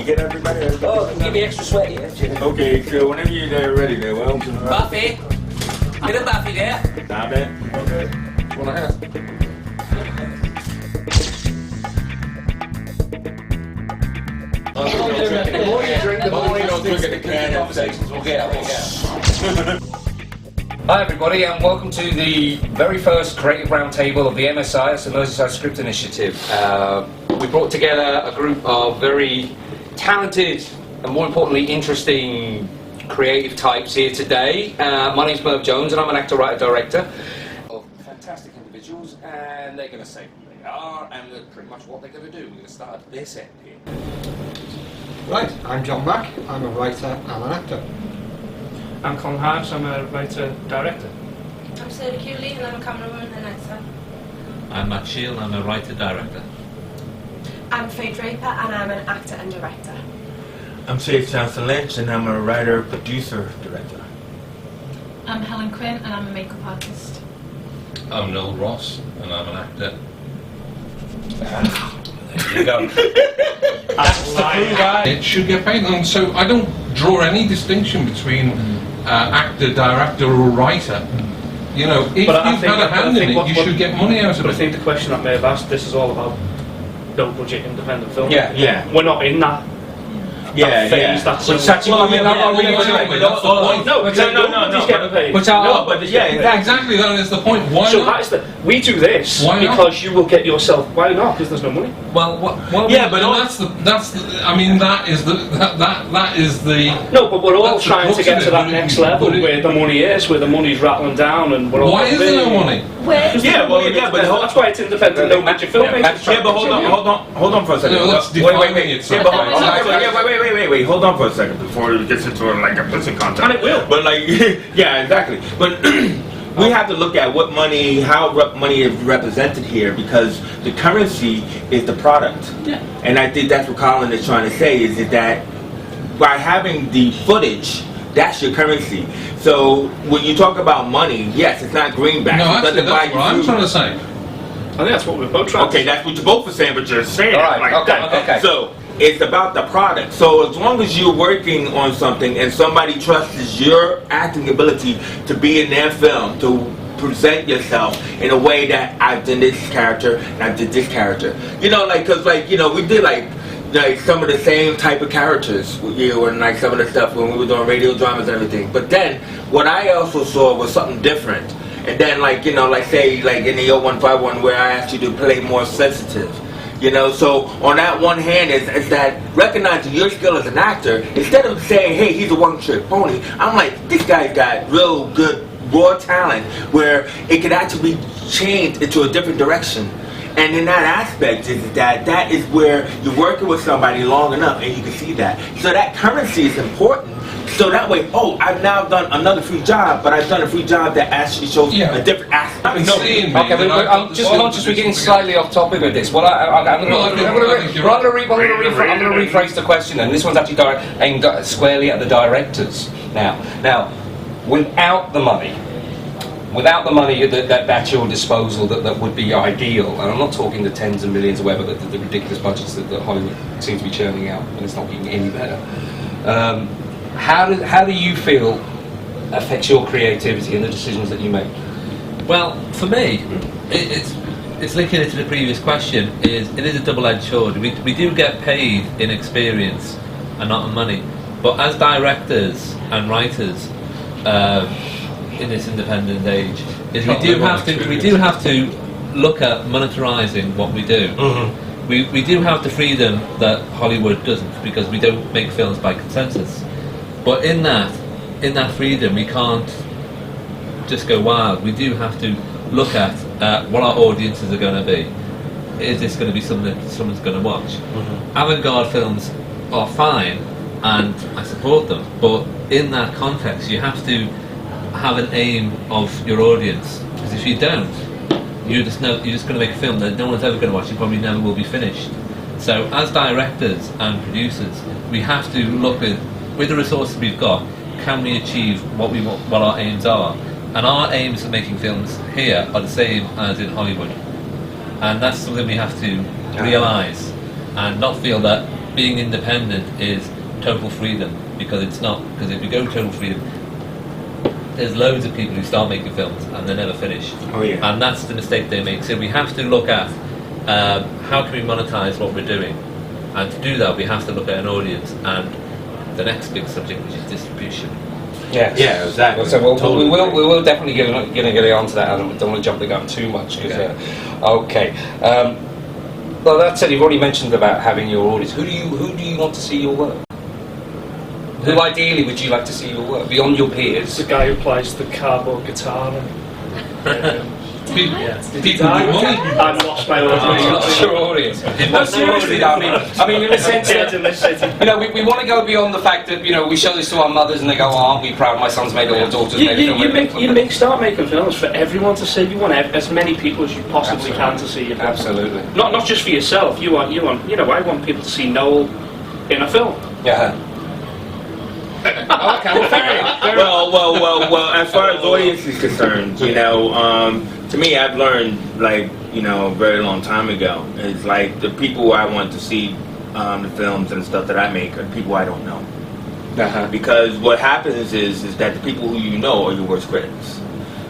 get everybody? Oh, give me extra sweat here. Okay, so whenever you're ready there, well. Buffy! Get a Buffy there. Stop it. Okay. Wanna ask? The more you drink, the more you don't drink at the can. conversations we'll get. Hi everybody and welcome to the very first Creative Roundtable of the MSI, that's the Merseyside Script Initiative. We brought together a group of very talented and more importantly interesting creative types here today. My name's Merv Jones and I'm an actor, writer, director of fantastic individuals, and they're going to say who they are and pretty much what they're going to do. We're going to start at this end here. Right, I'm John Mack, I'm a writer and an actor. I'm Colin Harps, I'm a writer-director. I'm Sarah Cooley and I'm a camerawoman and actor. I'm Matt Shield, I'm a writer-director. I'm Faye Draper and I'm an actor and director. I'm Sage Johnson Lynch and I'm a writer, producer, director. I'm Helen Quinn and I'm a makeup artist. I'm Noel Ross, and I'm an actor. There you go. It should get paid, and so I don't draw any distinction between actor, director, or writer. You know, if you've had a hand in it, you should get money out of it. But I think the question that may have asked, this is all about low-budget independent film. Yeah. We're not in that. Yeah, phase, that's Which actually, Well, I mean, I'm really that's the point. No, nobody's getting paid. Exactly, that is the point. Why So not? that is the, we do this Why not? because you will get yourself. Why not? Because there's no money. Well, that's the. I mean, that is the. That is the. No, but we're all That's the trying to crux get of to it, that but next it- level but it- where the money is, where the money's rattling down, and we're all. Why is there no money? That's why it's independent. No budget filmmakers. Yeah, but hold on for a second. No, that's wait. defining it, so- Yeah, but wait. Hold on for a second before it gets into like a pussy contest. And it will. But like, yeah, exactly. But we have to look at what money, how money is represented here, because the currency is the product. Yeah. And I think that's what Colin is trying to say is that by having the footage, that's your currency. So when you talk about money, yes, it's not greenbacks. No, It actually, doesn't buy that's you what I'm food. trying to say. I think that's what we're both trying. Okay, that's what you both were saying, but you're saying All it right, like okay, that. okay. So it's about the product. So as long as you're working on something and somebody trusts your acting ability to be in their film, to present yourself in a way that I've done this character and I did this character. You know, like, cause like, you know, we did like some of the same type of characters, you know, and like some of the stuff when we were doing radio dramas and everything. But then what I also saw was something different. And then like, you know, like say like in the 0151 where I asked you to play more sensitive. You know, so on that one hand is that recognizing your skill as an actor, instead of saying, hey, he's a one-trick pony, I'm like, this guy's got real good raw talent where it could actually be changed into a different direction. And in that aspect is that is where you're working with somebody long enough and you can see that. So that currency is important. So that way, oh, I've now done another free job, but I've done a free job that actually shows a different aspect. Okay, I'm just conscious we're getting slightly off topic with this. Well, I'm going to rephrase the question then. This one's actually aimed squarely at the directors. Now, without the money that's your disposal that would be ideal, and I'm not talking the tens of millions or whatever, but the ridiculous budgets that Hollywood seems to be churning out, and it's not getting any better. How do you feel affects your creativity and the decisions that you make? Well, for me, it's linking it to the previous question. It is a double-edged sword. We do get paid in experience and not in money, but as directors and writers in this independent age, we do have to look at monetarising what we do. Mm-hmm. We do have the freedom that Hollywood doesn't, because we don't make films by consensus. But in that freedom, we can't just go wild. We do have to look at what our audiences are going to be. Is this going to be something that someone's going to watch? Mm-hmm. Avant-garde films are fine, and I support them. But in that context, you have to have an aim of your audience. Because if you don't, you're just going to make a film that no one's ever going to watch. It probably never will be finished. So, as directors and producers, we have to look at, with the resources we've got, can we achieve what our aims are? And our aims for making films here are the same as in Hollywood. And that's something we have to realise and not feel that being independent is total freedom, because it's not. Because if you go total freedom, there's loads of people who start making films and they never finish. Oh yeah. And that's the mistake they make. So we have to look at how can we monetize what we're doing, and to do that we have to look at an audience and the next big subject, which is distribution. Yeah, Yeah, exactly. So Totally. we will definitely get onto that, and I don't want to jump the gun too much. Okay. Well, that said, you've already mentioned about having your audience. Who do you want to see your work? Who ideally would you like to see your work beyond your peers? The guy who plays the cardboard guitar and People with money. I'm lost my words. What's your audience? No, seriously, I mean, in a sense, that, you know, we want to go beyond the fact that, you know, we show this to our mothers and they go, oh, aren't we proud? My son's made it, or daughter's made it. You start making films for everyone to see. You want as many people as you possibly can to see your film. Absolutely. Not just for yourself. You want. You know, I want people to see Noel in a film. Yeah. Okay, well, fair enough. Well, as far as audience is concerned, you know, to me, I've learned, like, you know, a very long time ago, it's like the people I want to see the films and stuff that I make are people I don't know. Because what happens is that the people who you know are your worst critics.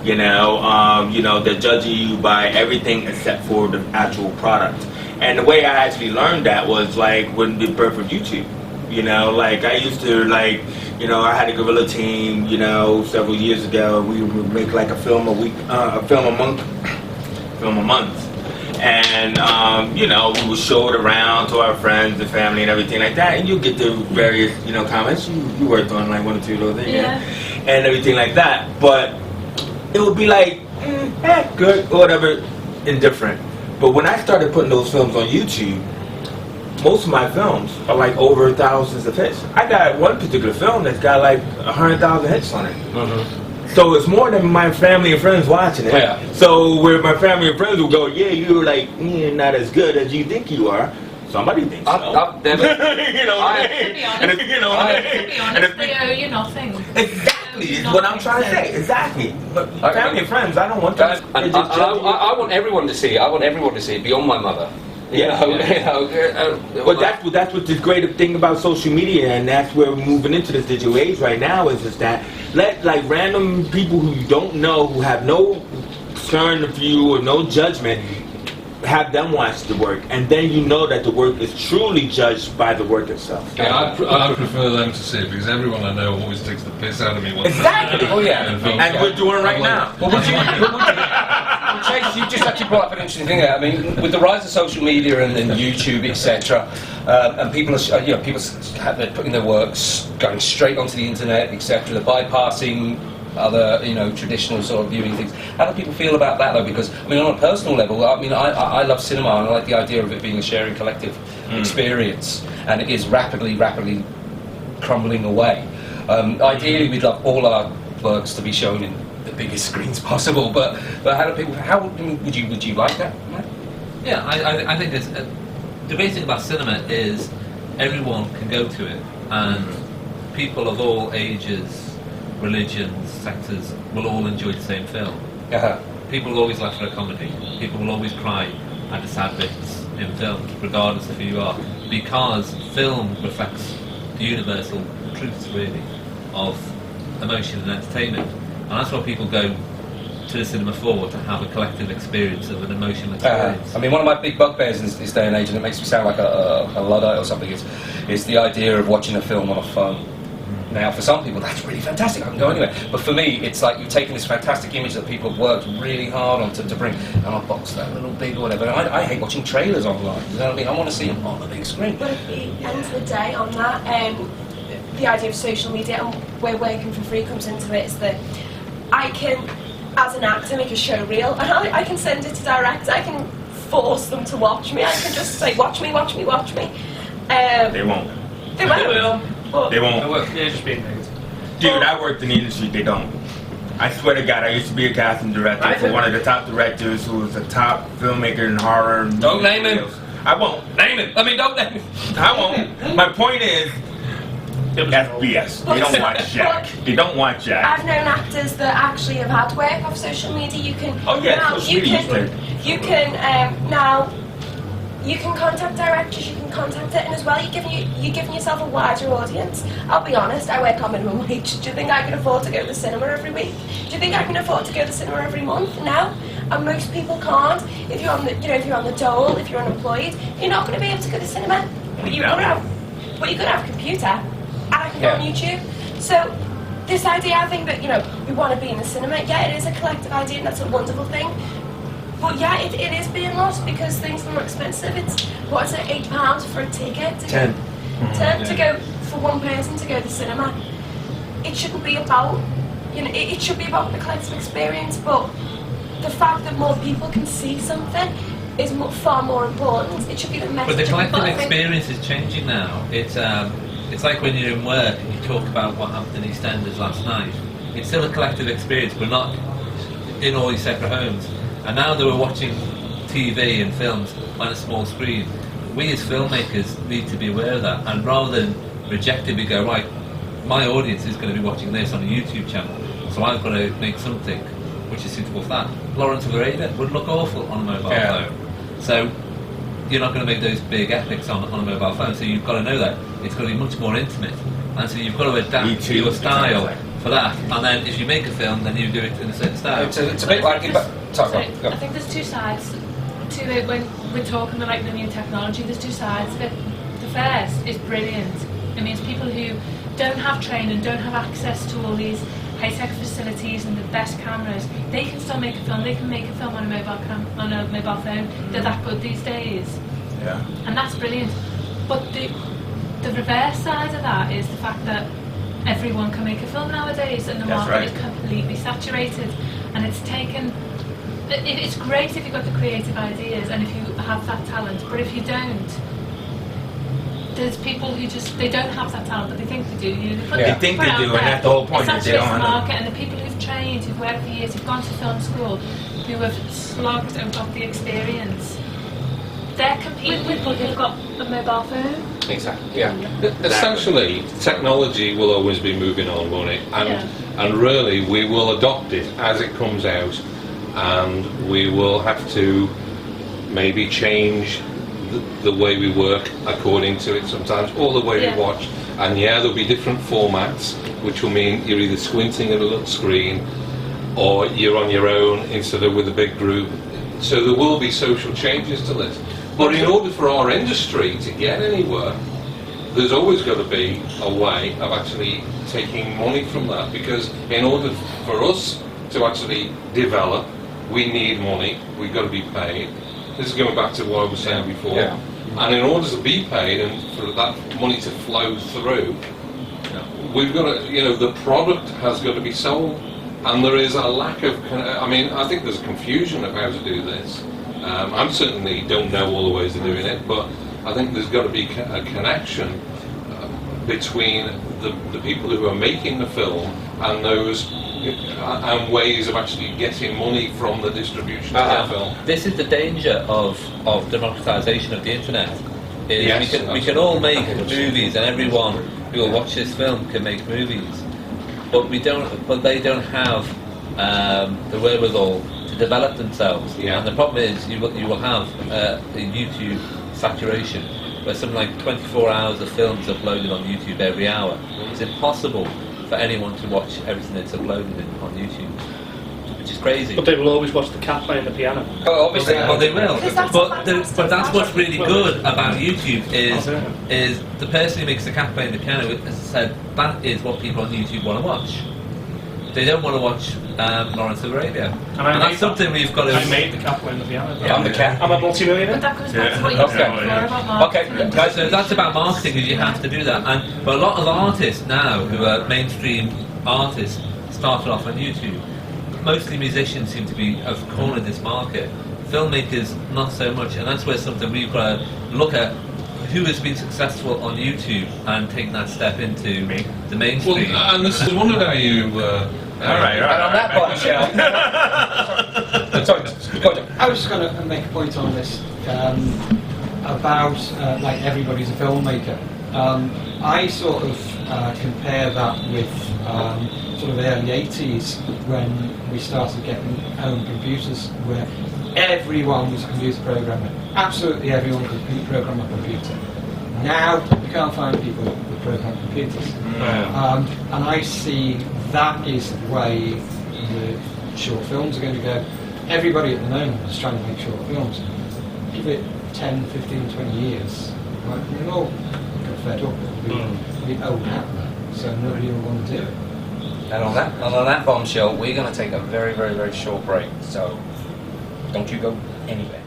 You know, they're judging you by everything except for the actual product. And the way I actually learned that was like when the birth of YouTube. You know, like I used to, like, you know, I had a guerrilla team, you know, several years ago. We would make like a film a week, a film a month, and you know, we would show it around to our friends and family and everything like that. And you get the various, you know, comments. You worked on like 1 or 2 of those things, and everything like that. But it would be like, good, whatever, indifferent. But when I started putting those films on YouTube, most of my films are like over thousands of hits. I got one particular film that's got like 100,000 hits on it. So it's more than my family and friends watching it. Yeah. So where my family and friends will go, yeah, you're like, not as good as you think you are. Somebody thinks so. I've never. You know what I To be mean? honest, And if, you know what I to mean? be And honest, if- they owe you nothing. Exactly, is what I'm trying to say. Exactly. But family and friends, I don't want them. And I want everyone to see it. I want everyone to see it beyond my mother. But that's what the great thing about social media, and that's where we're moving into this digital age right now, is that let like random people who you don't know, who have no concern of you or no judgment, have them watch the work, and then you know that the work is truly judged by the work itself. Yeah, I prefer them to see it, because everyone I know always takes the piss out of me. Exactly. Oh yeah. And we're doing right now. Well, Chase, you just actually brought up an interesting thing there. I mean, with the rise of social media and YouTube, etc., and people are, they're putting their works going straight onto the internet, etc. They're bypassing other, traditional sort of viewing things. How do people feel about that, though? Because, I mean, on a personal level, I mean, I love cinema, and I like the idea of it being a sharing collective experience, and it is rapidly crumbling away. Ideally, we'd love all our works to be shown in the biggest screens possible, but how would you like that, Matt? Yeah, I think it's, the great thing about cinema is everyone can go to it, and people of all ages, religions, sectors will all enjoy the same film. People will always laugh at a comedy. People will always cry at the sad bits in films, regardless of who you are, because film reflects the universal truths, really, of emotion and entertainment. And that's what people go to the cinema for, to have a collective experience of an emotional experience. I mean, one of my big bugbears in this day and age, and it makes me sound like a Luddite or something, is the idea of watching a film on a phone. Now, for some people, that's really fantastic. I can go anywhere. But for me, it's like you've taken this fantastic image that people have worked really hard on to bring, and I'll box that a little big or whatever. I hate watching trailers online. You know what I mean? I want to see them on the big screen. But at the end of the day, on that, the idea of social media and where working for free comes into it is that I can, as an actor, make a show reel, and I can send it to directors. I can force them to watch me. I can just say, watch me, watch me, watch me. They won't. They will. But They won't. Yeah, just being negative. Dude, I worked in the industry, they don't. I swear to God, I used to be a casting director for one of the top directors who was a top filmmaker in horror. Don't name him. I won't. Name it. I mean, don't name it. I won't. My point is, that's BS. They don't watch Jack. They don't watch Jack. I've known actors that actually have had work off social media. You can Oh, yeah, now social media is great. you can now you can contact directors, you can contact it, and as well, you're giving yourself a wider audience. I'll be honest, I work on minimum wage. Do you think I can afford to go to the cinema every week? Do you think I can afford to go to the cinema every month? No. And most people can't. If you're on the, if you're on the dole, if you're unemployed, you're not going to be able to go to the cinema. But you're going to have a computer, and I can go on YouTube. So this idea, I think that we want to be in the cinema. Yeah, it is a collective idea, and that's a wonderful thing. But yeah, it is being lost because things are more expensive. It's what's it, £8 for a ticket? $10. $10 to go for one person to go to the cinema. It shouldn't be about it should be about the collective experience. But the fact that more people can see something is far more important. It should be the message. But the collective experience is changing now. It's like when you're in work and you talk about what happened in EastEnders last night. It's still a collective experience. We're not in all these separate homes. And now that we're watching TV and films on a small screen, we as filmmakers need to be aware of that. And rather than reject it, we go, right, my audience is going to be watching this on a YouTube channel, so I've got to make something which is suitable for that. Lawrence of Arabia would look awful on a mobile phone. So you're not going to make those big epics on a mobile phone, so you've got to know that. It's going to be much more intimate. And so you've got to adapt to your style for that. And then if you make a film, then you do it in a certain style. It's a bit like... Sorry, I think there's two sides to it when we're talking about the new technology. There's two sides of it. The first is brilliant. It means people who don't have training, don't have access to all these high-tech facilities and the best cameras, they can still make a film. They can make a film on a mobile phone. They're that good these days. Yeah. And that's brilliant. But the reverse side of that is the fact that everyone can make a film nowadays, and the market is completely saturated, and it's taken. It's great if you've got the creative ideas and if you have that talent, but if you don't, there's people who they don't have that talent, but they think they do. They think they do, and that's the whole point. It's saturated the market, and the people who've trained, who've worked for years, who've gone to film school, who have slogged and got the experience, they're competing with people who've got a mobile phone. Exactly, yeah. Essentially, technology will always be moving on, won't it? And really, we will adopt it as it comes out, and we will have to maybe change the way we work according to it sometimes, or the way we watch. And there'll be different formats, which will mean you're either squinting at a little screen, or you're on your own instead of with a big group. So there will be social changes to this. But in order for our industry to get anywhere, there's always got to be a way of actually taking money from that, because in order for us to actually develop, we need money, we've got to be paid. This is going back to what I was saying before. And in order to be paid and for that money to flow through, we've got to, the product has got to be sold. And there is a lack of, I think there's a confusion of how to do this. I certainly don't know all the ways of doing it, but I think there's got to be a connection between the people who are making the film and those and ways of actually getting money from the distribution of the film. This is the danger of democratization of the internet. We can all make movies, and everyone who will watch this film can make movies, but they don't have the wherewithal to develop themselves. And the problem is you will have a YouTube saturation where something like 24 hours of films uploaded on YouTube every hour. It's impossible for anyone to watch everything that's uploaded on YouTube, which is crazy. But they will always watch the cat playing the piano. Oh, obviously, they will. But that's what's really good about YouTube is the person who makes the cat playing the piano, as I said, that is what people on YouTube want to watch. They don't want to watch Lawrence of Arabia. And that's something we've got to... I made the cat playing the piano. I'm the cat. I'm a multi-millionaire. But that goes back to what you said before about marketing. Okay, guys, So that's about marketing, because you have to do that. But a lot of artists now, who are mainstream artists, started off on YouTube. Mostly musicians seem to have cornered this market. Filmmakers, not so much. And that's where something we've got to look at. Who has been successful on YouTube and taken that step into the mainstream? Well, and this is one of how you... and on that bombshell... Sorry, go on. I was just going to make a point on this about like everybody's a filmmaker. I sort of compare that with sort of early 80s when we started getting home computers, where everyone was a computer programmer. Absolutely everyone could program a computer. Now you can't find people that program computers. And I see that is the way the short films are going to go. Everybody at the moment is trying to make short films. Give it 10, 15, 20 years, right? We'll all get fed up. It'll be old hat there, so nobody will want to do it. And on that bombshell, we're going to take a very, very, very short break. So don't you go anywhere.